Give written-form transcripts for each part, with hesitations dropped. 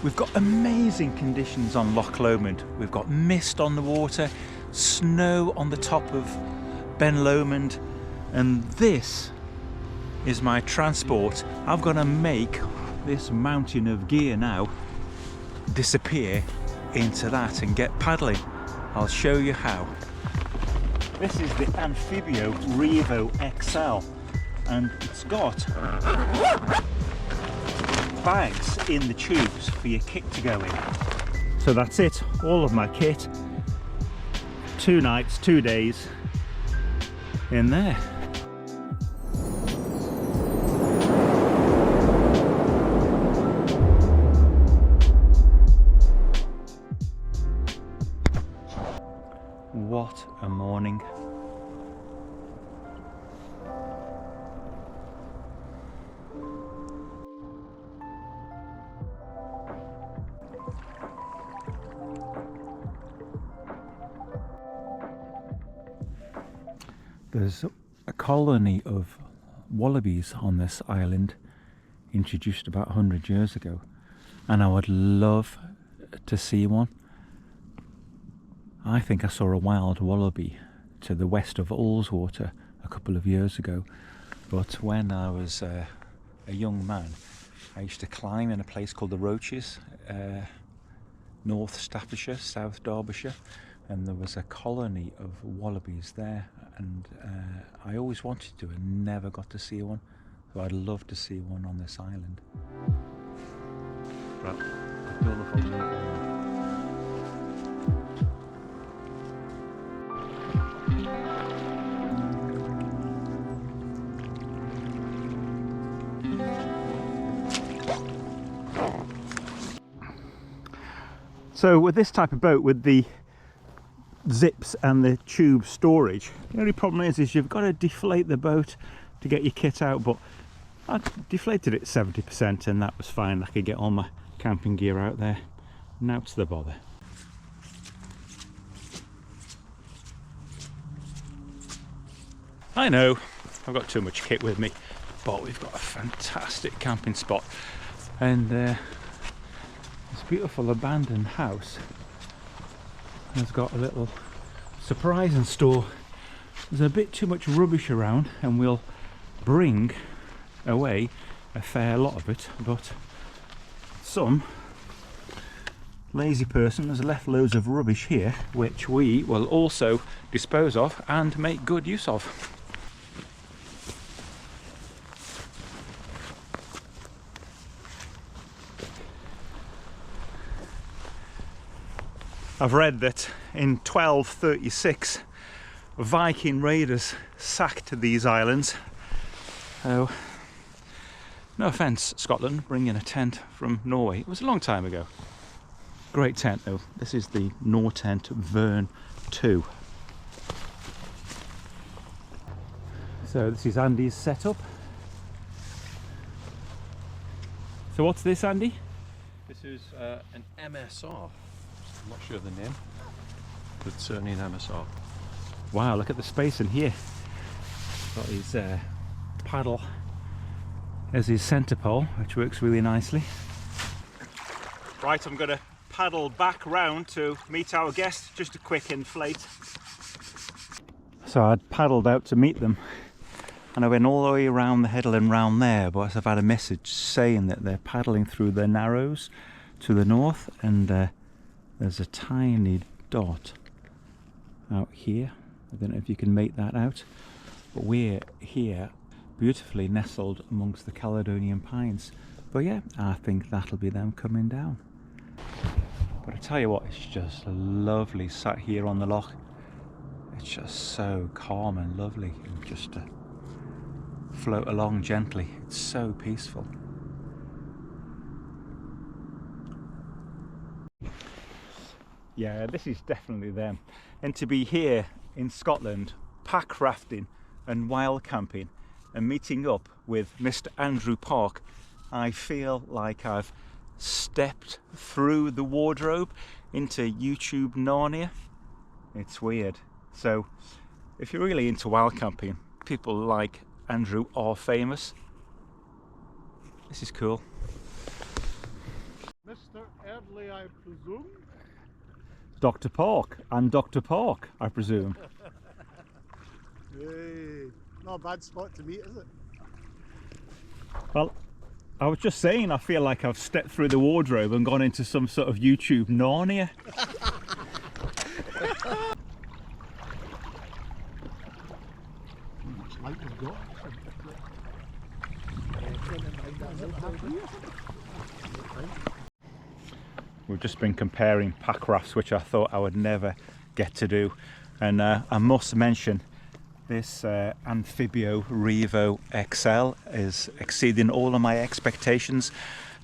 We've got amazing conditions on Loch Lomond. We've got mist on the water, snow on the top of Ben Lomond, and this is my transport. I'm gonna make this mountain of gear now disappear into that and get paddling. I'll show you how. This is the ANFIBIO REVO XL, and it's got bags in the tubes for your kit to go in. So that's it, all of my kit, 2 nights, 2 days in there. What a morning. There's a colony of wallabies on this island, introduced about 100 years ago, and I would love to see one. I think I saw a wild wallaby to the west of Ullswater a couple of years ago, but when I was a young man, I used to climb in a place called the Roaches, North Staffordshire, South Derbyshire, and there was a colony of wallabies there, and I always wanted to and never got to see one, so I'd love to see one on this island. Right, so with this type of boat, with the zips and the tube storage, the only problem is you've got to deflate the boat to get your kit out, but I deflated it 70% and that was fine. I could get all my camping gear out there. Now to the bother. I know I've got too much kit with me, but we've got a fantastic camping spot, and this beautiful abandoned house has got a little surprise in store. There's a bit too much rubbish around and we'll bring away a fair lot of it, but some lazy person has left loads of rubbish here which we will also dispose of and make good use of. I've read that in 1236 Viking raiders sacked these islands. Oh, no offence, Scotland, bringing a tent from Norway. It was a long time ago. Great tent though. This is the Nortent Vern 2. So this is Andy's setup. So what's this, Andy? This is an MSR. I'm not sure of the name, but certainly an MSR. Wow, look at the space in here. Got his paddle as his centre pole, which works really nicely. Right, I'm going to paddle back round to meet our guest. Just a quick inflate. So I'd paddled out to meet them, and I went all the way around the headland round there, but I've had a message saying that they're paddling through the Narrows to the north, and there's a tiny dot out here. I don't know if you can make that out, but we're here beautifully nestled amongst the Caledonian pines. But yeah, I think that'll be them coming down. But I tell you what, it's just lovely sat here on the loch. It's just so calm and lovely, and just to float along gently. It's so peaceful. Yeah, this is definitely them. And to be here in Scotland, pack rafting and wild camping and meeting up with Mr. Andrew Park, I feel like I've stepped through the wardrobe into YouTube Narnia. It's weird. So if you're really into wild camping, people like Andrew are famous. This is cool. Mr. Thirdly, I presume. Dr. Pork and Dr. Pork, I presume. Hey, not a bad spot to meet, is it? Well, I was just saying, I feel like I've stepped through the wardrobe and gone into some sort of YouTube Narnia. Much light we've got. We've just been comparing PACKRAFTs, which I thought I would never get to do. And I must mention, this ANFIBIO REVO XL is exceeding all of my expectations.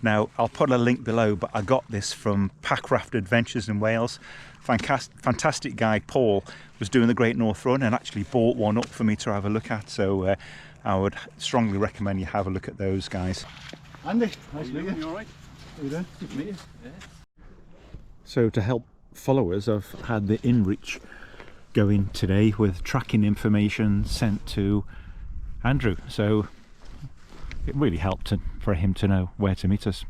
Now, I'll put a link below, but I got this from PACKRAFT Adventures in Wales. Fantastic guy, Paul, was doing the Great North Run and actually bought one up for me to have a look at. So I would strongly recommend you have a look at those guys. Andy, nice to meet you. You alright? How you doing? Good to meet you. Yeah. So to help followers, I've had the InReach going today with tracking information sent to Andrew. So it really helped for him to know where to meet us.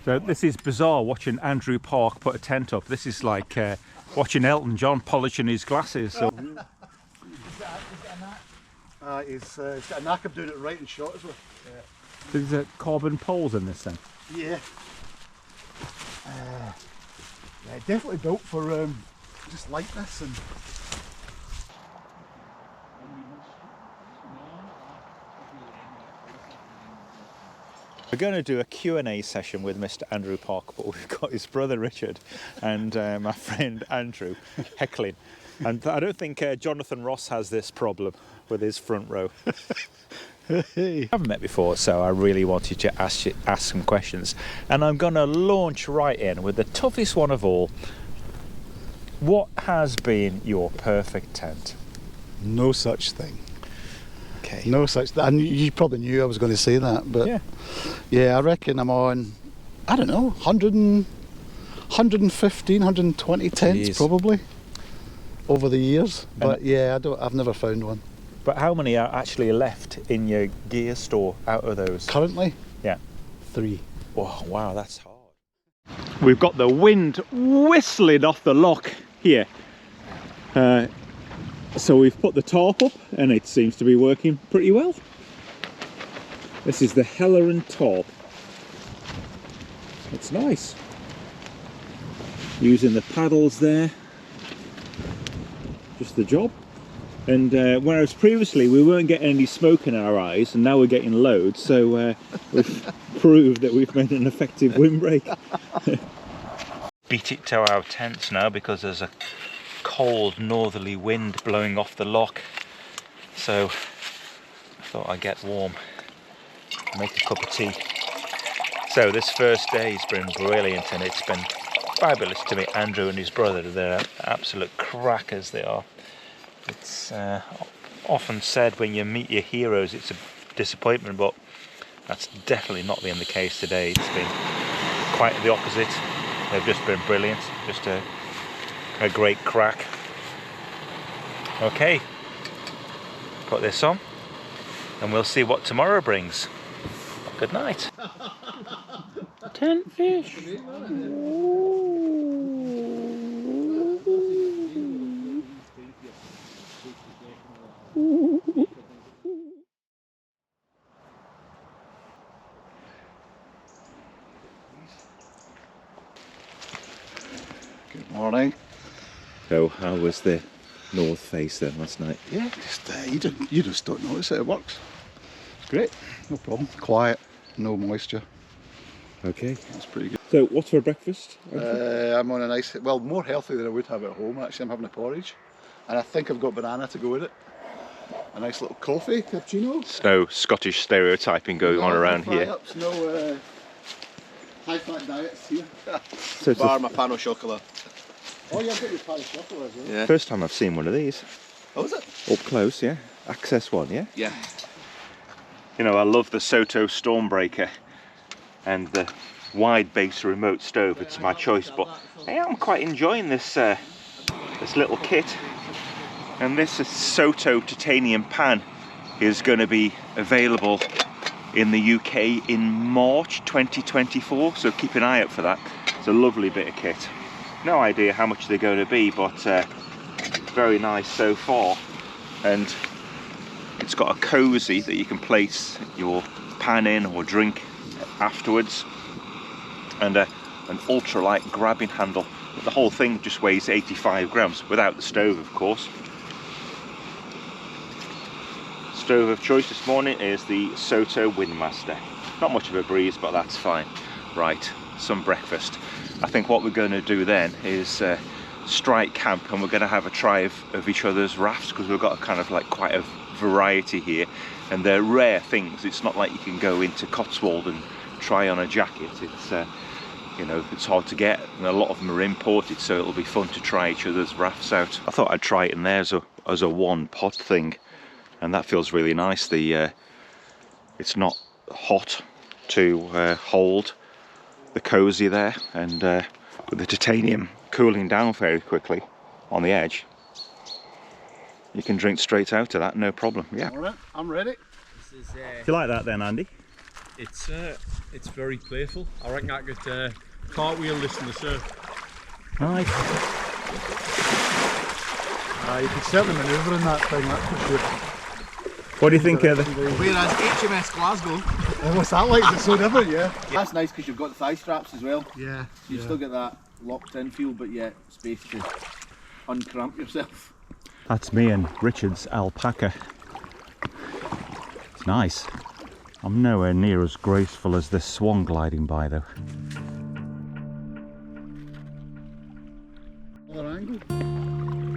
So this is bizarre, watching Andrew Park put a tent up. This is like watching Elton John polishing his glasses. So. He's got a knack of doing it right and short as well. So there's carbon poles in this then? Yeah. Yeah, definitely built for just lightness and. We're going to do a Q&A session with Mr. Andrew Park, but we've got his brother Richard and my friend Andrew heckling. And I don't think Jonathan Ross has this problem with his front row. I haven't met before, so I really wanted to ask some questions. And I'm going to launch right in with the toughest one of all. What has been your perfect tent? No such thing. Okay. No such thing. And you probably knew I was going to say that, but yeah, I reckon I'm on, I don't know, 115, 120 tents. Jeez. Probably over the years. But yeah, I've never found one. But how many are actually left in your gear store out of those? Currently? Yeah. 3. Oh, wow, that's hard. We've got the wind whistling off the loch here. So we've put the tarp up and it seems to be working pretty well. This is the Helleran tarp. It's nice. Using the paddles there. Just the job. And whereas previously we weren't getting any smoke in our eyes, and now we're getting loads, so we've proved that we've made an effective windbreak. Beat it to our tents now because there's a cold northerly wind blowing off the loch, so I thought I'd get warm, make a cup of tea. So this first day has been brilliant and it's been fabulous to meet Andrew and his brother. They're absolute crackers, they are. It's often said when you meet your heroes it's a disappointment, but that's definitely not been the case today. It's been quite the opposite. They've just been brilliant, just a great crack. Okay, put this on and we'll see what tomorrow brings. Good night. Tent fish. Good morning. So how was the north face then last night? Yeah, just you just don't notice it. It works. It's great. No problem. Quiet. No moisture. Okay. That's pretty good. So what's for breakfast? I'm on a nice, well, more healthy than I would have at home actually. I'm having a porridge and I think I've got banana to go with it. A nice little coffee, cappuccino. There's no Scottish stereotyping going on around here. No high fat diets here. So bar my pan au chocolat. Oh yeah, I've got your pan au chocolat as well. Yeah. First time I've seen one of these. Oh, is it? Up close, yeah. Access one, yeah? Yeah. You know, I love the Soto Stormbreaker and the wide base remote stove. It's my choice, but I am quite enjoying this this little kit. And this Soto titanium pan is going to be available in the UK in March 2024, so keep an eye out for that. It's a lovely bit of kit. No idea how much they're going to be, but very nice so far. And it's got a cosy that you can place your pan in or drink afterwards, and an ultralight grabbing handle. The whole thing just weighs 85 grams without the stove, of course. Stove of choice this morning is the Soto Windmaster. Not much of a breeze, but that's fine. Right, some breakfast. I think what we're going to do then is strike camp, and we're going to have a try of each other's rafts, because we've got a kind of like quite a variety here, and they're rare things. It's not like you can go into Cotswold and try on a jacket. It's you know, it's hard to get, and a lot of them are imported, so it'll be fun to try each other's rafts out. I thought I'd try it in there as a one pot thing, and that feels really nice. It's not hot to hold the cosy there, and with the titanium cooling down very quickly on the edge, you can drink straight out of that, no problem. Yeah. All right, I'm ready. Do you like that then, Andy? It's very playful. I reckon I could cartwheel this in the surf. Nice. You can certainly manoeuvre in that thing, that's for sure. What do you think of the... Whereas HMS Glasgow, What's that like? It's so different, yeah. that's nice because you've got the thigh straps as well. Yeah. So you still get that locked in feel, but yet space to uncramp yourself. That's me and Richard's alpaca. It's nice. I'm nowhere near as graceful as this swan gliding by though. Another angle.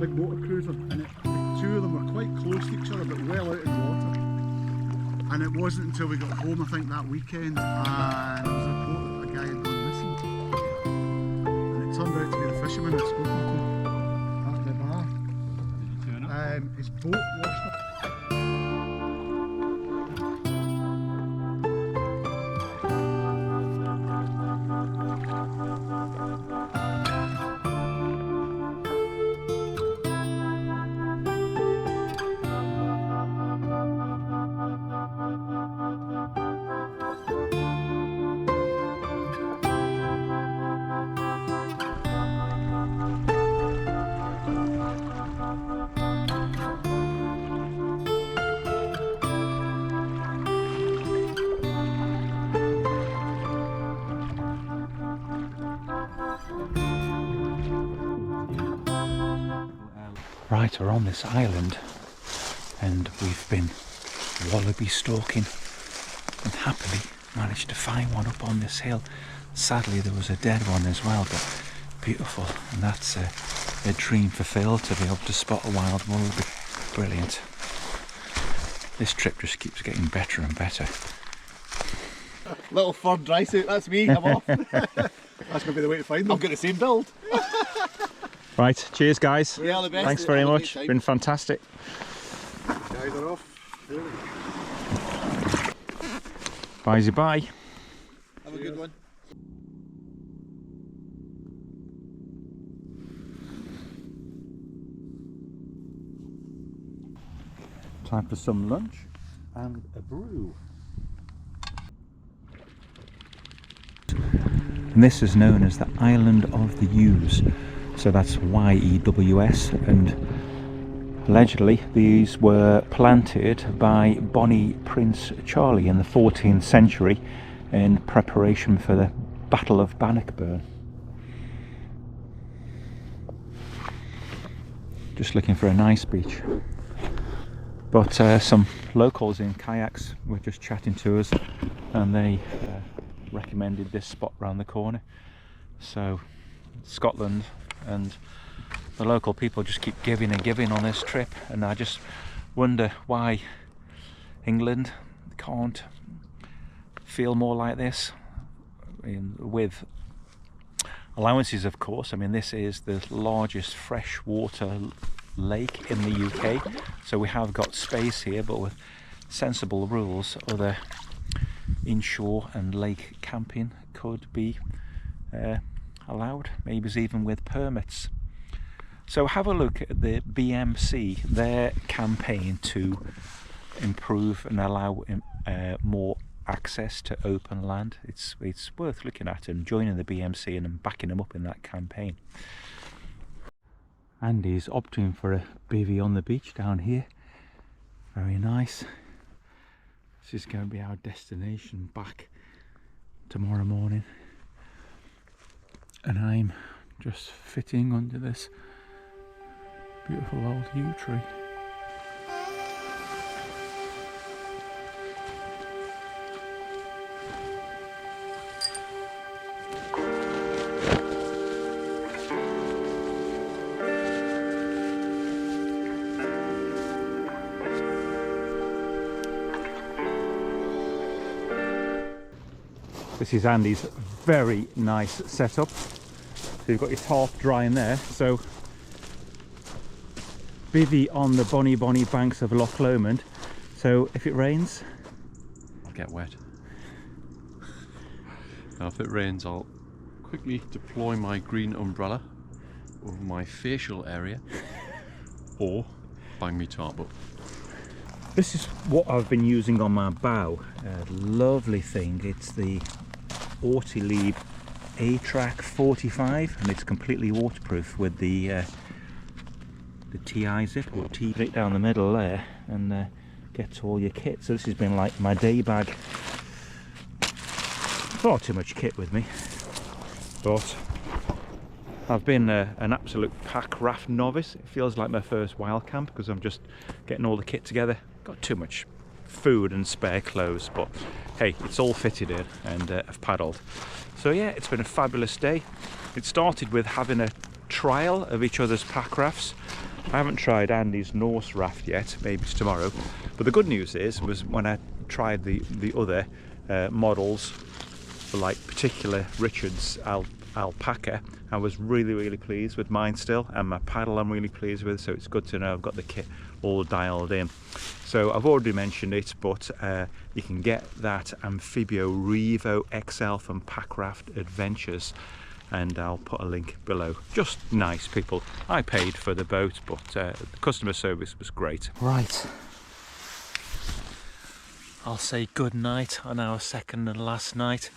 Big motor cruiser, and the two of them were quite close to each other, but well out in the water. And it wasn't until we got home, I think, that weekend, and it was reported that a guy had gone missing. And it turned out to be the fisherman I'd spoken to after the bar. Did you turn up? His boat washed up. Right, we're on this island and we've been wallaby stalking and happily managed to find one up on this hill. Sadly there was a dead one as well, but beautiful, and that's a dream fulfilled, to be able to spot a wild wallaby. Brilliant. This trip just keeps getting better and better. Little fur dry suit, that's me, I'm off. That's going to be the way to find them. I've got the same build. Right, cheers guys. We are the best. Thanks very much, been fantastic. Guys are off. Bye-bye. Have a good one. Time for some lunch and a brew. And this is known as the Island of the Yews, so that's Y-E-W-S, and allegedly these were planted by Bonnie Prince Charlie in the 14th century in preparation for the Battle of Bannockburn. Just looking for a nice beach. But some locals in kayaks were just chatting to us, and they recommended this spot round the corner. So Scotland and the local people just keep giving and giving on this trip, and I just wonder why England can't feel more like this. I mean, with allowances, of course. I mean, this is the largest freshwater lake in the UK, so we have got space here, but with sensible rules, other inshore and lake camping could be allowed, maybe even with permits. So have a look at the BMC, their campaign to improve and allow more access to open land, it's worth looking at and joining the BMC and then backing them up in that campaign. Andy's opting for a bivvy on the beach down here. Very nice. This is going to be our destination back tomorrow morning. And I'm just fitting under this beautiful old yew tree. This is Andy's very nice setup. So you've got your tarp drying there. So bivvy on the bonny banks of Loch Lomond. So if it rains, I'll get wet. Now if it rains, I'll quickly deploy my green umbrella over my facial area or bang me tarp up. this is what I've been using on my bow. Lovely thing. It's the Ortelieb A-Track 45 and it's completely waterproof with the TI zip or T. Put it down the middle there and gets all your kit. So this has been like my day bag. Far too much kit with me, but I've been an absolute pack raft novice. It feels like my first wild camp because I'm just getting all the kit together. Got too much food and spare clothes, but hey, it's all fitted in and I've paddled. So yeah, it's been a fabulous day. It started with having a trial of each other's pack rafts. I haven't tried Andy's Norse raft yet, maybe it's tomorrow. But the good news was when I tried the other models, for like particular Richard's alpaca, I was really pleased with mine still, and my paddle I'm really pleased with, so it's good to know I've got the kit all dialed in. So I've already mentioned it, but you can get that ANFIBIO REVO XL from PACKRAFT Adventures, and I'll put a link below. Just nice people. I paid for the boat, but the customer service was great. Right, I'll say good night on our second and last night.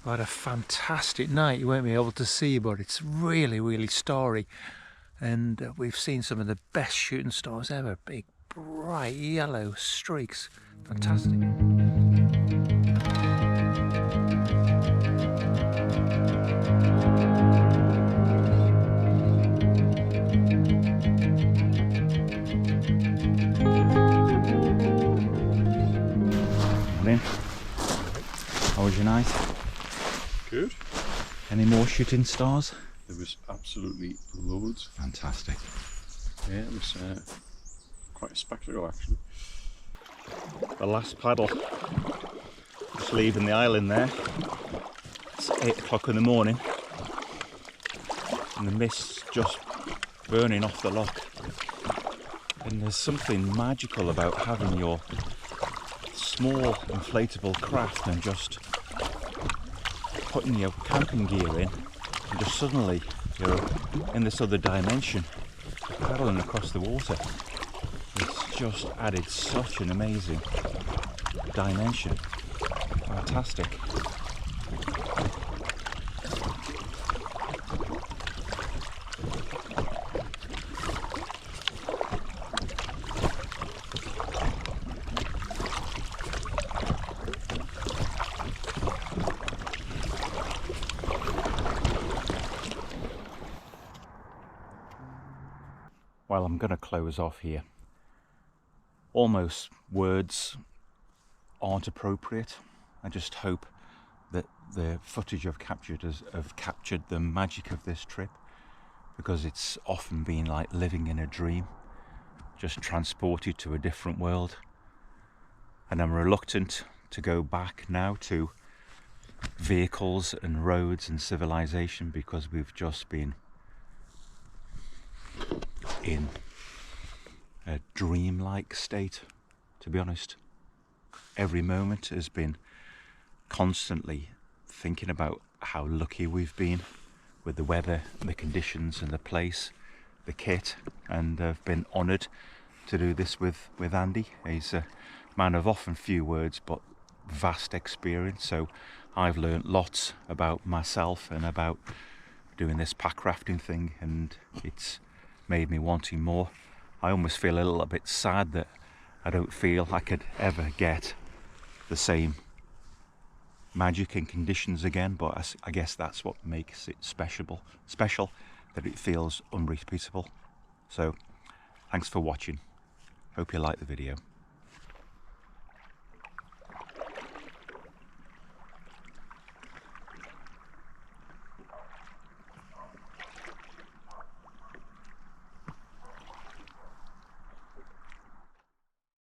We had a fantastic night. You won't be able to see, but it's really starry, and we've seen some of the best shooting stars ever. Big bright yellow streaks, fantastic. Morning. How was your night? Good. Any more shooting stars? There was absolutely loads. Fantastic. Yeah, it was quite a spectacle actually. The last paddle. Just leaving the island there. It's 8 o'clock in the morning and the mist's just burning off the loch. And there's something magical about having your small inflatable craft and just putting your camping gear in, and just suddenly you're in this other dimension, paddling across the water. It's just added such an amazing dimension. Fantastic. Well, I'm going to close off here. Almost words aren't appropriate. I just hope that the footage I've captured have captured the magic of this trip, because it's often been like living in a dream, just transported to a different world. And I'm reluctant to go back now to vehicles and roads and civilization, because we've just been in a dreamlike state, to be honest. Every moment has been constantly thinking about how lucky we've been with the weather, the conditions and the place, the kit, and I've been honoured to do this with Andy. He's a man of often few words, but vast experience, so I've learned lots about myself and about doing this pack rafting thing, and it's made me wanting more. I almost feel a little bit sad that I don't feel I could ever get the same magic and conditions again, but I guess that's what makes it special, that it feels unrepeatable. So thanks for watching, hope you like the video.